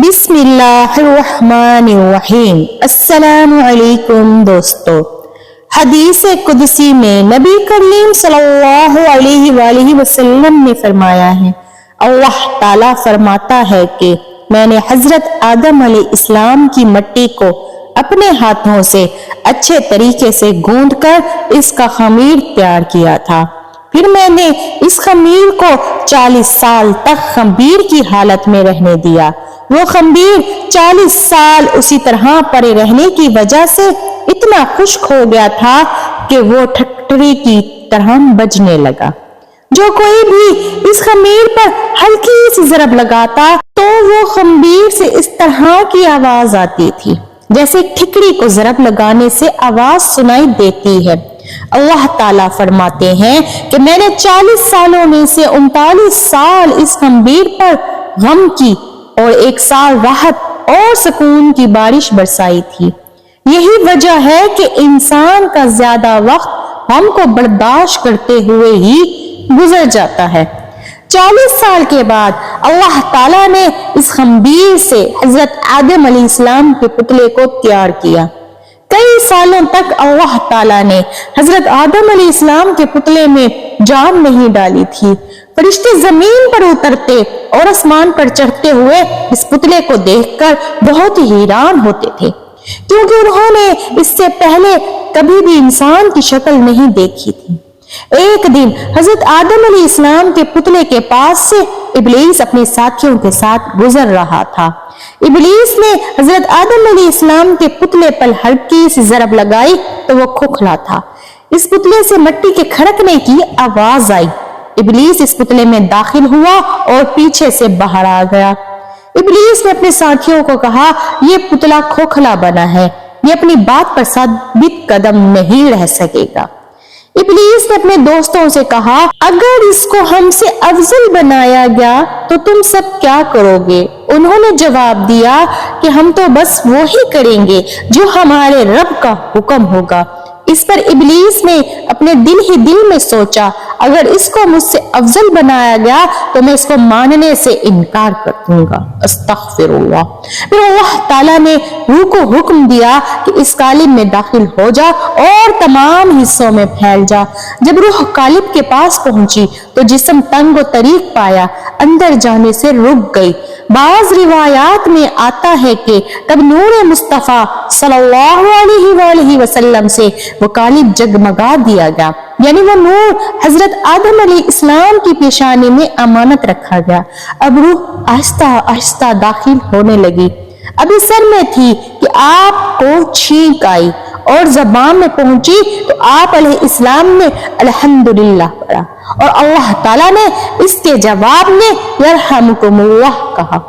بسم اللہ الرحمن الرحیم۔ السلام علیکم دوستو۔ حدیث قدسی میں نبی کریم صلی اللہ علیہ وآلہ وسلم نے فرمایا ہے، اللہ تعالیٰ فرماتا ہے کہ میں نے حضرت آدم علیہ السلام کی مٹی کو اپنے ہاتھوں سے اچھے طریقے سے گوندھ کر اس کا خمیر تیار کیا تھا، پھر میں نے اس خمیر کو 40 سال تک خمیر کی حالت میں رہنے دیا۔ وہ خمیر 40 سال اسی طرح پڑے رہنے کی وجہ سے اتنا خشک ہو گیا تھا کہ وہ ٹھٹری کی طرح بجنے لگا۔ جو کوئی بھی اس خمیر پر ہلکی سی ضرب لگاتا تو وہ خمیر سے اس طرح کی آواز آتی تھی جیسے ٹھکری کو ضرب لگانے سے آواز سنائی دیتی ہے۔ اللہ تعالیٰ فرماتے ہیں کہ میں نے 40 سالوں میں سے 39 سال اس خمیر پر غم کی اور 1 سال راحت اور سکون کی بارش برسائی تھی۔ یہی وجہ ہے کہ انسان کا زیادہ وقت غم کو برداشت کرتے ہوئے ہی گزر جاتا ہے۔ 40 سال کے بعد اللہ تعالیٰ نے اس خمیر سے حضرت آدم علیہ السلام کے پتلے کو تیار کیا۔ کئی سالوں تک اللہ تعالیٰ نے حضرت آدم علیہ السلام کے پتلے میں جان نہیں ڈالی تھی۔ فرشتے زمین پر اترتے اور آسمان پر چڑھتے ہوئے اس پتلے کو دیکھ کر بہت ہی حیران ہوتے تھے، کیونکہ انہوں نے اس سے پہلے کبھی بھی انسان کی شکل نہیں دیکھی تھی۔ ایک دن حضرت آدم علیہ السلام کے پتلے کے پاس سے ابلیس اپنے ساتھیوں کے ساتھ گزر رہا تھا۔ ابلیس نے حضرت آدم علیہ السلام کے پتلے پر ہلکی سی ضرب لگائی تو وہ کھوکھلا تھا۔ اس پتلے سے مٹی کے کھڑکنے کی آواز آئی۔ ابلیس اس پتلے میں داخل ہوا اور پیچھے سے باہر آ گیا۔ ابلیس نے اپنے ساتھیوں کو کہا، یہ پتلا کھوکھلا بنا ہے، یہ اپنی بات پر ثابت قدم نہیں رہ سکے گا۔ ابلیس نے اپنے دوستوں سے کہا، اگر اس کو ہم سے افضل بنایا گیا تو تم سب کیا کرو گے؟ انہوں نے جواب دیا کہ ہم تو بس وہی کریں گے جو ہمارے رب کا حکم ہوگا۔ اس پر ابلیس نے اپنے دل ہی دل میں سوچا، اگر اس کو مجھ سے افضل بنایا گیا تو میں اس کو ماننے سے انکار کر دوں گا۔ استغفر اللہ۔ پھر اللہ تعالیٰ نے روح کو حکم دیا کہ اس قالب میں داخل ہو جا اور تمام حصوں میں پھیل جا۔ جب روح قالب کے پاس پہنچی تو جسم تنگ و طریق پایا، اندر جانے سے رک گئی۔ بعض روایات میں آتا ہے کہ تب نور مصطفیٰ صلی اللہ علیہ وآلہ وسلم سے وہ قالب جگمگا دیا گیا، یعنی وہ نور حضرت آدم علیہ السلام کی پیشانی میں امانت رکھا گیا۔ اب روح آہستہ آہستہ داخل ہونے لگی۔ ابھی سر میں تھی کہ آپ کو چھینک آئی اور زبان میں پہنچی تو آپ علیہ السلام نے الحمدللہ پڑھا اور اللہ تعالیٰ نے اس کے جواب میں یرحمکم اللہ کہا،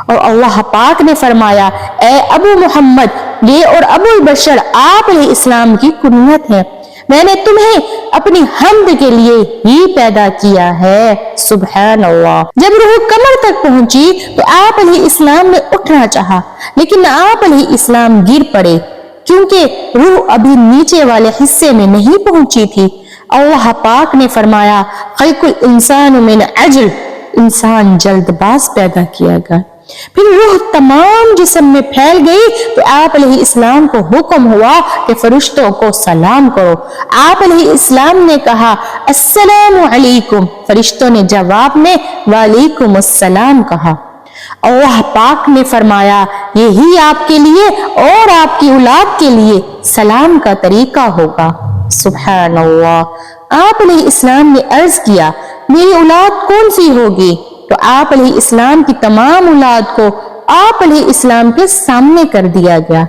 اور اللہ پاک نے فرمایا، اے ابو محمد، یہ اور ابو البشر آپ علیہ السلام کی کنیت ہے، میں نے تمہیں اپنی حمد کے لیے ہی پیدا کیا ہے۔ سبحان اللہ۔ جب روح کمر تک پہنچی تو آپ علیہ السلام نے اٹھنا چاہا، لیکن آپ علیہ السلام گر پڑے کیونکہ روح ابھی نیچے والے حصے میں نہیں پہنچی تھی۔ اللہ پاک نے فرمایا، خلق الانسان من عجل، انسان جلد باز پیدا کیا گیا۔ پھر روح تمام جسم میں پھیل گئی تو آپ علیہ السلام کو حکم ہوا کہ فرشتوں کو سلام کرو۔ آپ علیہ السلام نے کہا، السلام علیکم۔ فرشتوں نے جواب میں وعلیکم السلام کہا۔ اللہ پاک نے فرمایا، یہی آپ کے لیے اور آپ کی اولاد کے لیے سلام کا طریقہ ہوگا۔ سبحان اللہ۔ آپ علیہ السلام نے عرض کیا، میری اولاد کون سی ہوگی؟ تو آپ علیہ السلام کی تمام اولاد کو آپ علیہ السلام کے سامنے کر دیا گیا۔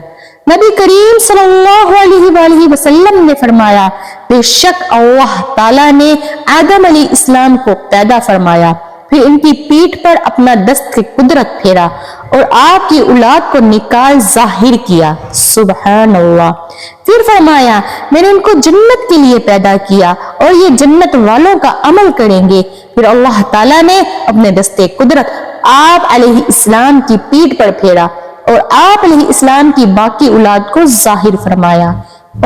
نبی کریم صلی اللہ علیہ وآلہ وسلم نے فرمایا، بے شک اللہ تعالیٰ نے آدم علیہ السلام کو پیدا فرمایا، پھر ان کی پیٹھ پر اپنا دست قدرت پھیرا اور آپ کی اولاد کو نکال ظاہر کیا۔ سبحان اللہ۔ پھر فرمایا، میں نے ان کو جنت کے لیے پیدا کیا اور یہ جنت والوں کا عمل کریں گے۔ پھر اللہ تعالیٰ نے اپنے دست قدرت آپ علیہ السلام کی پیٹھ پر پھیرا اور آپ علیہ السلام کی باقی اولاد کو ظاہر فرمایا،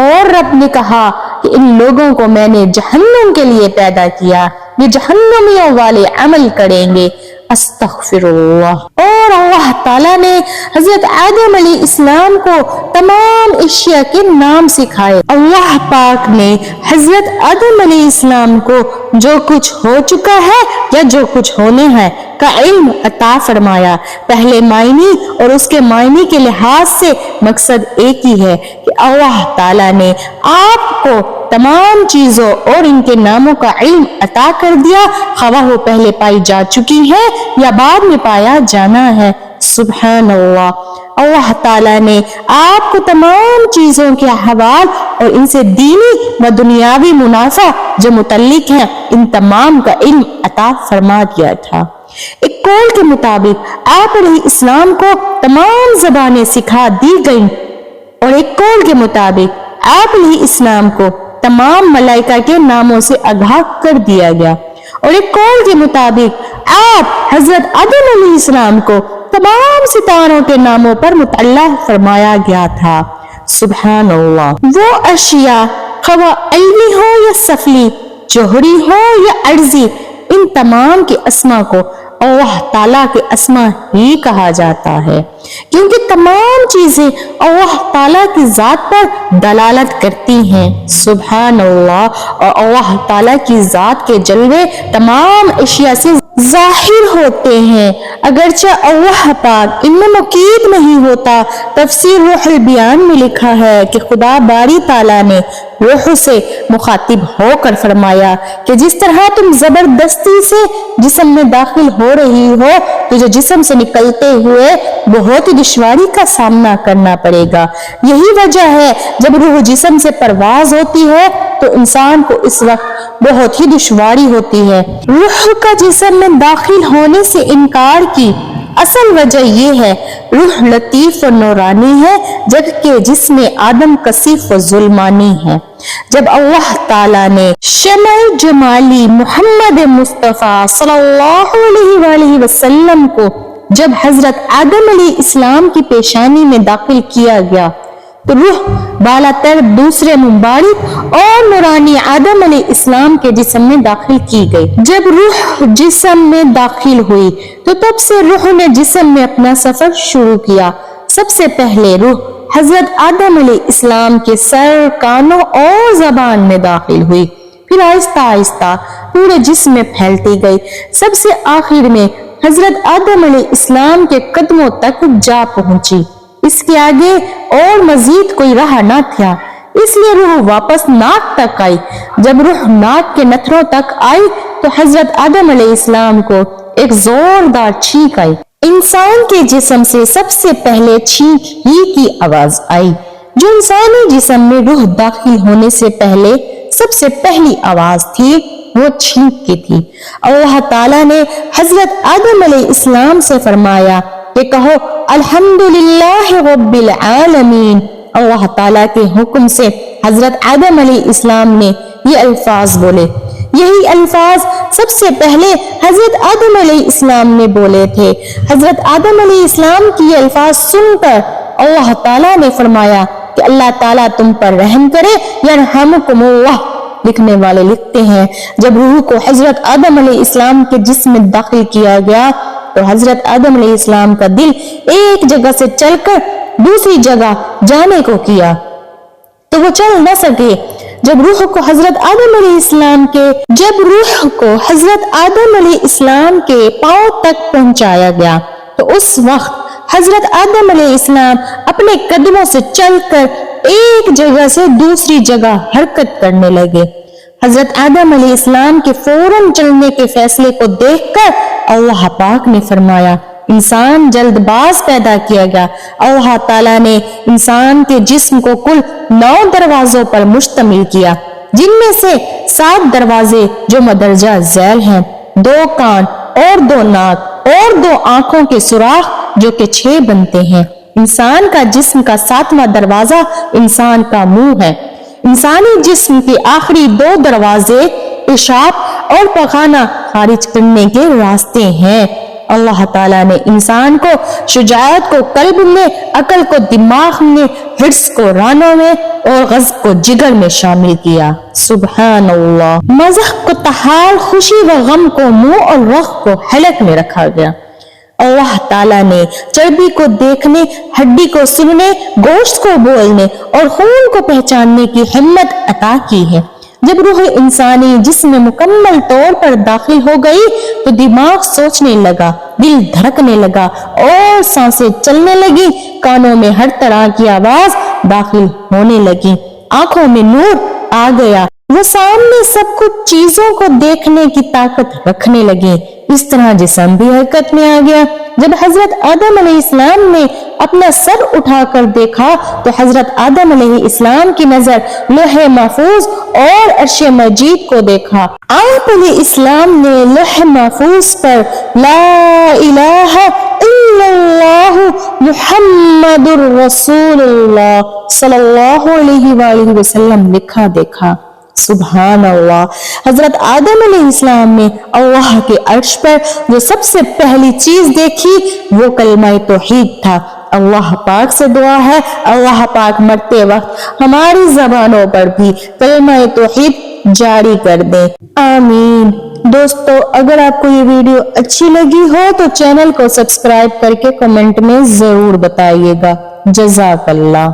اور رب نے کہا کہ ان لوگوں کو میں نے جہنم کے لیے پیدا کیا، یہ جہنمیوں والے عمل کریں گے۔ استغفراللہ۔ اور اللہ تعالیٰ نے حضرت آدم علیہ السلام کو تمام اشیاء کے نام سکھائے۔ اللہ پاک نے حضرت آدم علیہ السلام کو جو کچھ ہو چکا ہے یا جو کچھ ہونے ہے کا علم عطا فرمایا۔ پہلے معنی اور اس کے معنی کے لحاظ سے مقصد ایک ہی ہے کہ اللہ تعالیٰ نے آپ کو تمام چیزوں اور ان کے ناموں کا علم عطا کر دیا، خواہ وہ پہلے پائی جا چکی ہے یا بعد میں پایا جانا ہے۔ سبحان اللہ، اللہ تعالیٰ نے آپ کو تمام چیزوں کے احوال اور ان سے دینی و دنیاوی منافع جو متعلق ہیں ان تمام کا علم عطا فرما دیا تھا۔ ایک قول کے مطابق آپ علیہ السلام کو تمام زبانیں سکھا دی گئیں، اور ایک قول کے مطابق آپ علیہ السلام کو تمام ملائکہ کے ناموں سے آگاہ کر دیا گیا، اور ایک قول کے مطابق آپ حضرت آدم علیہ السلام کو تمام ستاروں کے ناموں پر مطلع فرمایا گیا تھا۔ سبحان اللہ، وہ اشیاء خواہ علمی ہو یا سفلی، جوہری ہو یا عرضی، ان تمام کے اسما کو اللہ تعالیٰ کے اسما ہی کہا جاتا ہے، کیونکہ تمام چیزیں اللہ تعالیٰ کی ذات پر دلالت کرتی ہیں۔ سبحان اللہ، اور اللہ تعالیٰ کی ذات کے جلوے تمام اشیاء سے ظاہر ہوتے ہیں، اگرچہ اللہ پاک ان میں مقید نہیں ہوتا۔ تفسیر روح البیان میں لکھا ہے کہ خدا باری تعالیٰ نے روح سے مخاطب ہو کر فرمایا کہ جس طرح تم زبردستی سے جسم میں داخل ہو رہی ہو تجھے جسم سے نکلتے ہوئے بہت ہی دشواری کا سامنا کرنا پڑے گا۔ یہی وجہ ہے جب روح جسم سے پرواز ہوتی ہے تو انسان کو اس وقت بہت ہی دشواری ہوتی ہے۔ روح کا جسم میں داخل ہونے سے انکار کی اصل وجہ یہ ہے روح لطیف و نورانی ہے، جبکہ جسم آدم کثیف و ظلمانی ہے۔ جب اللہ تعالیٰ نے شمع جمالی محمد مصطفیٰ صلی اللہ علیہ وآلہ وسلم کو جب حضرت آدم علیہ السلام کی پیشانی میں داخل کیا گیا تو روح بالا تر دوسرے مبارک اور نورانی آدم علیہ السلام کے جسم میں داخل کی گئی۔ جب روح جسم میں داخل ہوئی تو تب سے روح نے جسم میں اپنا سفر شروع کیا۔ سب سے پہلے روح حضرت آدم علیہ السلام کے سر، کانوں اور زبان میں داخل ہوئی، پھر آہستہ آہستہ پورے جسم میں پھیلتی گئی، سب سے آخر میں حضرت آدم علیہ السلام کے قدموں تک جا پہنچی۔ اس کے آگے اور مزید کوئی راہ نہ تھا، اس لیے روح واپس ناک تک آئی۔ جب روح ناک کے نتھروں تک آئی تو حضرت آدم علیہ السلام کو ایک زوردار چھینک آئی۔ انسان کے جسم سے سب سے پہلے چھینک ہی کی آواز آئی، جو انسانی جسم میں روح داخل ہونے سے پہلے سب سے پہلی آواز تھی وہ چھینک کی تھی۔ اللہ تعالیٰ نے حضرت آدم علیہ السلام سے فرمایا کہ کہو الحمدللہ رب العالمین۔ اللہ تعالیٰ کے حکم سے حضرت آدم علیہ السلام نے یہ الفاظ بولے۔ یہی الفاظ سب سے پہلے حضرت آدم علیہ السلام نے بولے تھے۔ حضرت آدم علیہ السلام کی یہ الفاظ سن کر اللہ تعالیٰ نے فرمایا کہ اللہ تعالیٰ تم پر رحم کرے، یرحمکم اللہ۔ لکھنے والے لکھتے ہیں جب روح کو حضرت آدم علیہ السلام کے جسم میں داخل کیا گیا تو حضرت آدم علیہ السلام کا دل ایک جگہ سے چل کر دوسری جگہ جانے کو کیا تو وہ چل نہ سکے۔ جب روح کو حضرت آدم علیہ السلام کے پاؤں تک پہنچایا گیا تو اس وقت حضرت آدم علیہ السلام اپنے قدموں سے چل کر ایک جگہ سے دوسری جگہ حرکت کرنے لگے۔ حضرت آدم علیہ السلام کے فوراً چلنے کے فیصلے کو دیکھ کر اللہ پاک نے فرمایا انسان جلد باز پیدا کیا گیا۔ اللہ تعالیٰ نے انسان کے جسم کو کل 9 دروازوں پر مشتمل کیا، جن میں سے 7 دروازے جو مدرجہ ذیل ہیں، 2 کان اور 2 ناک اور 2 آنکھوں کے سوراخ جو کہ 6 بنتے ہیں۔ انسان کا جسم کا 7واں دروازہ انسان کا منہ ہے۔ انسانی جسم کے آخری 2 دروازے پیشاب اور پخانہ خارج کرنے کے راستے ہیں۔ اللہ تعالیٰ نے انسان کو شجاعت کو قلب میں، عقل کو دماغ میں، حرص کو رانوں میں اور غضب کو جگر میں شامل کیا۔ سبحان اللہ۔ مزح کو تحال، خوشی و غم کو منہ اور رخ کو حلق میں رکھا گیا۔ اللہ تعالیٰ نے چربی کو دیکھنے، ہڈی کو سننے، گوشت کو بولنے اور خون کو پہچاننے کی ہمت عطا کی ہے۔ جب روح انسانی جسم میں مکمل طور پر داخل ہو گئی تو دماغ سوچنے لگا، دل دھڑکنے لگا اور سانسیں چلنے لگی، کانوں میں ہر طرح کی آواز داخل ہونے لگی، آنکھوں میں نور آ گیا، وہ سامنے سب کچھ چیزوں کو دیکھنے کی طاقت رکھنے لگے۔ اس طرح جسم بھی حرکت میں آ گیا۔ جب حضرت آدم علیہ السلام نے اپنا سر اٹھا کر دیکھا تو حضرت آدم علیہ السلام کی نظر لوح محفوظ اور عرش مجید کو دیکھا۔ آپ علیہ السلام نے لوح محفوظ پر لا الہ الا اللہ محمد الرسول اللہ صلی اللہ علیہ وآلہ وسلم لکھا دیکھا۔ سبحان اللہ۔ حضرت آدم علیہ السلام نے اللہ کے عرش پر جو سب سے پہلی چیز دیکھی وہ کلمہ توحید تھا۔ اللہ پاک سے دعا ہے اللہ پاک مرتے وقت ہماری زبانوں پر بھی کلمہ توحید جاری کر دے، آمین۔ دوستو، اگر آپ کو یہ ویڈیو اچھی لگی ہو تو چینل کو سبسکرائب کر کے کمنٹ میں ضرور بتائیے گا۔ جزاک اللہ۔